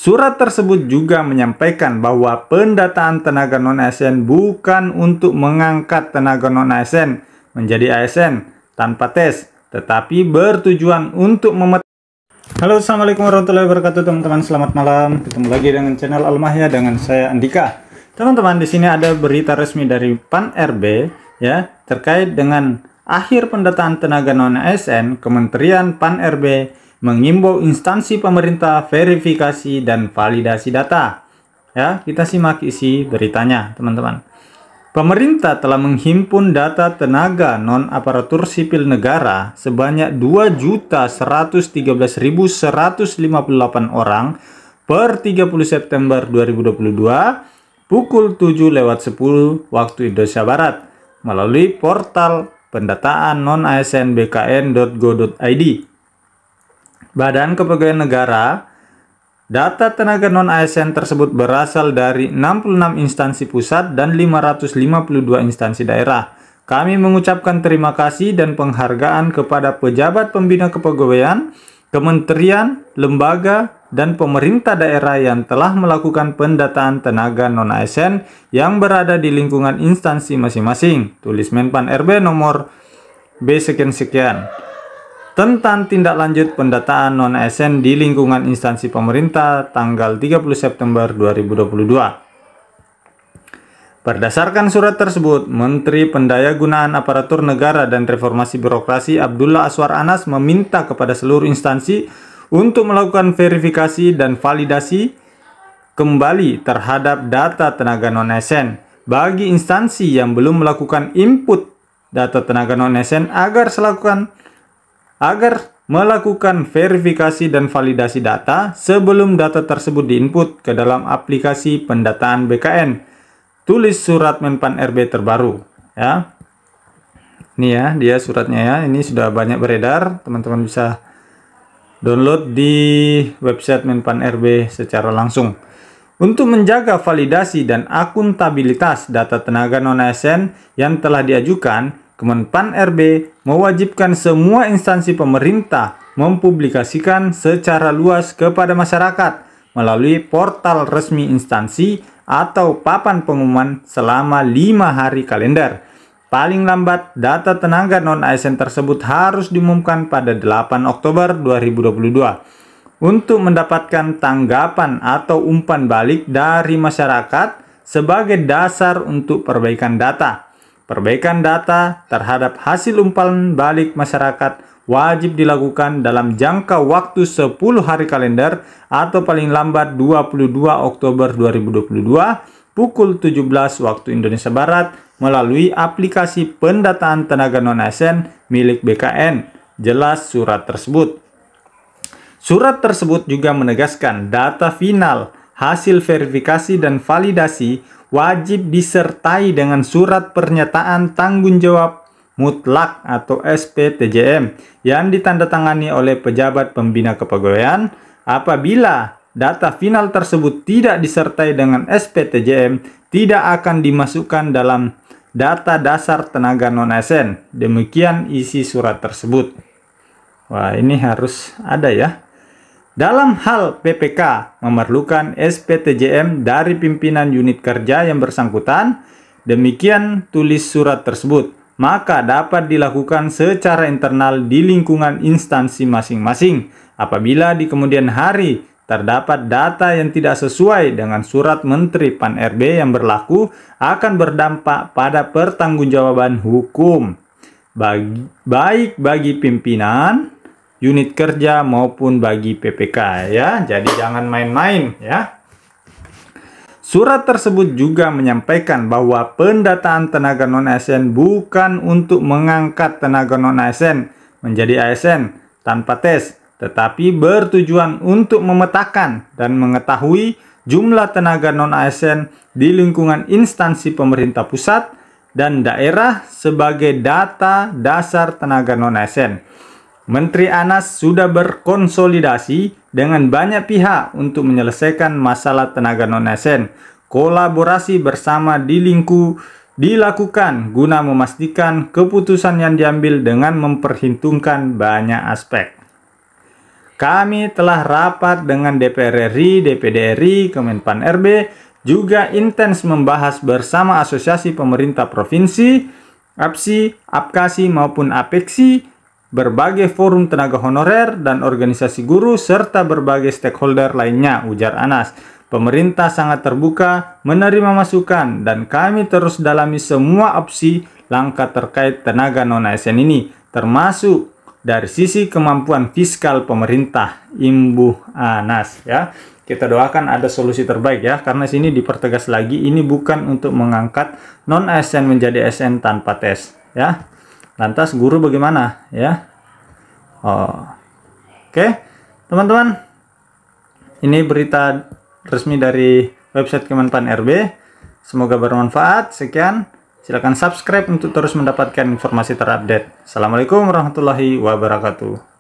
Surat tersebut juga menyampaikan bahwa pendataan tenaga non-ASN bukan untuk mengangkat tenaga non-ASN menjadi ASN tanpa tes, tetapi bertujuan untuk Halo, assalamualaikum warahmatullahi wabarakatuh, teman-teman. Selamat malam. Ketemu lagi dengan channel Almahya dengan saya Andika. Teman-teman, di sini ada berita resmi dari PAN RB ya terkait dengan akhir pendataan tenaga non-ASN. Kementerian PAN RB mengimbau instansi pemerintah verifikasi dan validasi data. Ya, kita simak isi beritanya, teman-teman. Pemerintah telah menghimpun data tenaga non-aparatur sipil negara sebanyak 2.113.158 orang per 30 September 2022 pukul 7:10 waktu Indonesia Barat melalui portal pendataan non-ASN bkn.go.id. Badan Kepegawaian Negara, data tenaga non-ASN tersebut berasal dari 66 instansi pusat dan 552 instansi daerah. Kami mengucapkan terima kasih dan penghargaan kepada pejabat pembina kepegawaian, kementerian, lembaga, dan pemerintah daerah yang telah melakukan pendataan tenaga non-ASN yang berada di lingkungan instansi masing-masing. Tulis Menpan RB nomor B sekian-sekian. Tentang tindak lanjut pendataan non-ASN di lingkungan instansi pemerintah tanggal 30 September 2022. Berdasarkan surat tersebut, Menteri Pendayagunaan Aparatur Negara dan Reformasi Birokrasi Abdullah Azwar Anas meminta kepada seluruh instansi untuk melakukan verifikasi dan validasi kembali terhadap data tenaga non-ASN. Bagi instansi yang belum melakukan input data tenaga non-ASN agar melakukan verifikasi dan validasi data sebelum data tersebut diinput ke dalam aplikasi pendataan BKN. Tulis surat Menpan RB terbaru ya. Ini ya, dia suratnya ya. Ini sudah banyak beredar, teman-teman bisa download di website Menpan RB secara langsung. Untuk menjaga validasi dan akuntabilitas data tenaga non-ASN yang telah diajukan, Kemenpan RB mewajibkan semua instansi pemerintah mempublikasikan secara luas kepada masyarakat melalui portal resmi instansi atau papan pengumuman selama 5 hari kalender. Paling lambat, data tenaga non-ASN tersebut harus diumumkan pada 8 Oktober 2022. Untuk mendapatkan tanggapan atau umpan balik dari masyarakat sebagai dasar untuk perbaikan data. Perbaikan data terhadap hasil umpan balik masyarakat wajib dilakukan dalam jangka waktu 10 hari kalender atau paling lambat 22 Oktober 2022 pukul 17 waktu Indonesia Barat melalui aplikasi pendataan tenaga non-ASN milik BKN. Jelas surat tersebut. Surat tersebut juga menegaskan data final, hasil verifikasi dan validasi wajib disertai dengan surat pernyataan tanggung jawab mutlak atau SPTJM yang ditandatangani oleh pejabat pembina kepegawaian. Apabila data final tersebut tidak disertai dengan SPTJM, tidak akan dimasukkan dalam data dasar tenaga non-ASN. Demikian isi surat tersebut. Wah, ini harus ada ya. Dalam hal PPK memerlukan SPTJM dari pimpinan unit kerja yang bersangkutan, demikian tulis surat tersebut, maka dapat dilakukan secara internal di lingkungan instansi masing-masing. Apabila di kemudian hari terdapat data yang tidak sesuai dengan surat Menteri PAN RB yang berlaku, akan berdampak pada pertanggungjawaban hukum, baik bagi pimpinan unit kerja maupun bagi PPK ya. Jadi jangan main-main ya. Surat tersebut juga menyampaikan bahwa pendataan tenaga non-ASN bukan untuk mengangkat tenaga non-ASN menjadi ASN tanpa tes, tetapi bertujuan untuk memetakan dan mengetahui jumlah tenaga non-ASN di lingkungan instansi pemerintah pusat dan daerah sebagai data dasar tenaga non-ASN. Menteri Anas sudah berkonsolidasi dengan banyak pihak untuk menyelesaikan masalah tenaga non-ASN. Kolaborasi bersama dilakukan guna memastikan keputusan yang diambil dengan memperhitungkan banyak aspek. Kami telah rapat dengan DPR RI, DPD RI, Kemenpan RB, juga intens membahas bersama Asosiasi Pemerintah Provinsi, APSI, APKASI maupun APEKSI, berbagai forum tenaga honorer dan organisasi guru, serta berbagai stakeholder lainnya, ujar Anas. Pemerintah sangat terbuka menerima masukan dan kami terus dalami semua opsi langkah terkait tenaga non-ASN ini, termasuk dari sisi kemampuan fiskal pemerintah, imbuh Anas. Ya, kita doakan ada solusi terbaik ya, karena sini dipertegas lagi ini bukan untuk mengangkat non ASN menjadi ASN tanpa tes ya. Lantas guru bagaimana ya? Oke, teman-teman, ini berita resmi dari website Kemenpan RB. Semoga bermanfaat. Sekian. Silakan subscribe untuk terus mendapatkan informasi terupdate. Assalamualaikum warahmatullahi wabarakatuh.